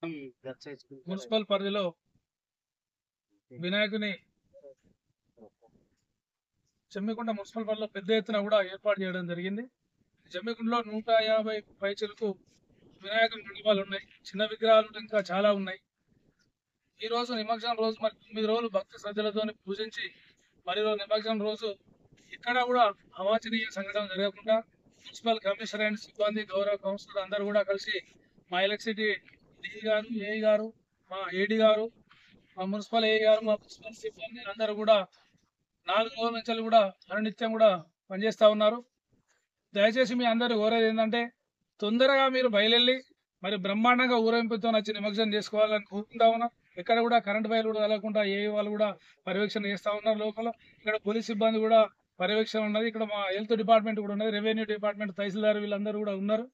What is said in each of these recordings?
Municipal పరిధిలో వినాయకుని Jammikunta municipal పరిధిలో పెద్ద ఎత్తున కూడా ఏర్పాటు చేయడం జరిగింది. జమ్మికుంటలో 150 పైచిలకు వినాయకుని మండపాలు ఉన్నాయి. చిన్న విగ్రహాలు ఇంకా చాలా ఉన్నాయి. ఈ రోజు నిమజ్జనం రోజు మరి 9 రోజులు భక్తి శ్రద్ధలతో పూజించి మరి నిమజ్జనం రోజు ఇక్కడ కూడా అవాంఛనీయ సంఘటన జరగకుండా మున్సిపల్ కమిషనర్ అండ్ సిబ్బంది గౌరవ కౌన్సిలర్ అందరూ కూడా కలిసి మా ఎలక్ట్రిసిటీ డిఈ గారు, ఏఈ గారు, మా ఏడీ గారు, మా మున్సిపల్ ఏఈ గారు, మా మున్సిపల్ సిబ్బంది అందరూ కూడా 4 రోజుల నుంచి కూడా అనునిత్యం కూడా పనిచేస్తూ ఉన్నారు. దయచేసి మీ అందరూ కోరేది ఏంటంటే తొందరగా మీరు బయలుదేరి మరి బ్రహ్మాండంగా ఊరేంపుతో వచ్చి నిమజ్జనం చేసుకోవాలని కోరుకుంటా ఉన్నా. ఎక్కడ కూడా కరెంట్ వైర్లు కూడా వెళ్ళకుండా ఏఈ వాళ్ళు కూడా పర్యవేక్షణ చేస్తూ ఉన్నారు. లోపల ఇక్కడ పోలీస్ సిబ్బంది కూడా పర్యవేక్షణ ఉన్నది. ఇక్కడ మా హెల్త్ డిపార్ట్మెంట్ కూడా ఉన్నది, రెవెన్యూ డిపార్ట్మెంట్, తహసీల్దార్ వీళ్ళందరూ కూడా ఉన్నారు.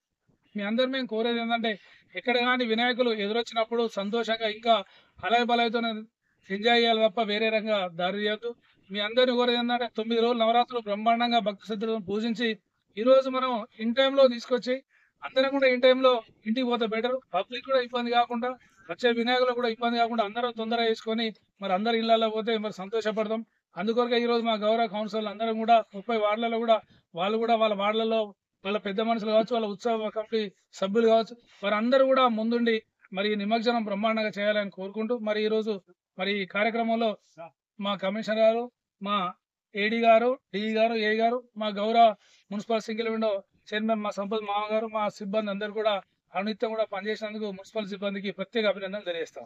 మీ అందరు మేము కోరేది ఏంటంటే ఎక్కడ కానీ వినాయకులు ఎదురొచ్చినప్పుడు సంతోషంగా ఇంకా హలాయి బలాయితో ఎంజాయ్ చేయాలి తప్ప వేరే రకంగా దారి చేయొద్దు. మీ అందరిని కోరేది ఏంటంటే 9 రోజులు నవరాత్రులు బ్రహ్మాండంగా భక్తి శ్రద్ధలను పూజించి ఈ రోజు మనం ఇన్ టైంలో తీసుకొచ్చి అందరం కూడా ఇన్ టైంలో ఇంటికి పోతే బెటర్. పబ్లిక్ కూడా ఇబ్బంది కాకుండా, వచ్చే వినాయకులు కూడా ఇబ్బంది కాకుండా అందరూ తొందరగా వేసుకొని మరి అందరు ఇళ్లలో పోతే మరి సంతోషపడతాం. అందుకొరకే ఈ రోజు మా గౌరవ కౌన్సిల్ అందరం కూడా 30 వార్డులలో కూడా వాళ్ళు కూడా వాళ్ళ వార్డులలో వాళ్ళ పెద్ద మనుషులు కావచ్చు, వాళ్ళ ఉత్సవ కమిటీ సభ్యులు కావచ్చు, వారు అందరూ కూడా ముందుండి మరి నిమజ్జనం బ్రహ్మాండంగా చేయాలని కోరుకుంటూ మరి ఈ రోజు మరి ఈ కార్యక్రమంలో మా కమిషనర్ గారు, మా ఏడీ గారు, డిఈ గారు, ఏ గారు, మా గౌరవ మున్సిపల్ సింగిల్ విండో చైర్మన్ మా సంపత్ మామ గారు, మా సిబ్బంది అందరూ కూడా అనునిత్యం కూడా పనిచేసినందుకు మున్సిపల్ సిబ్బందికి ప్రత్యేక అభినందనలు తెలియజేస్తాం.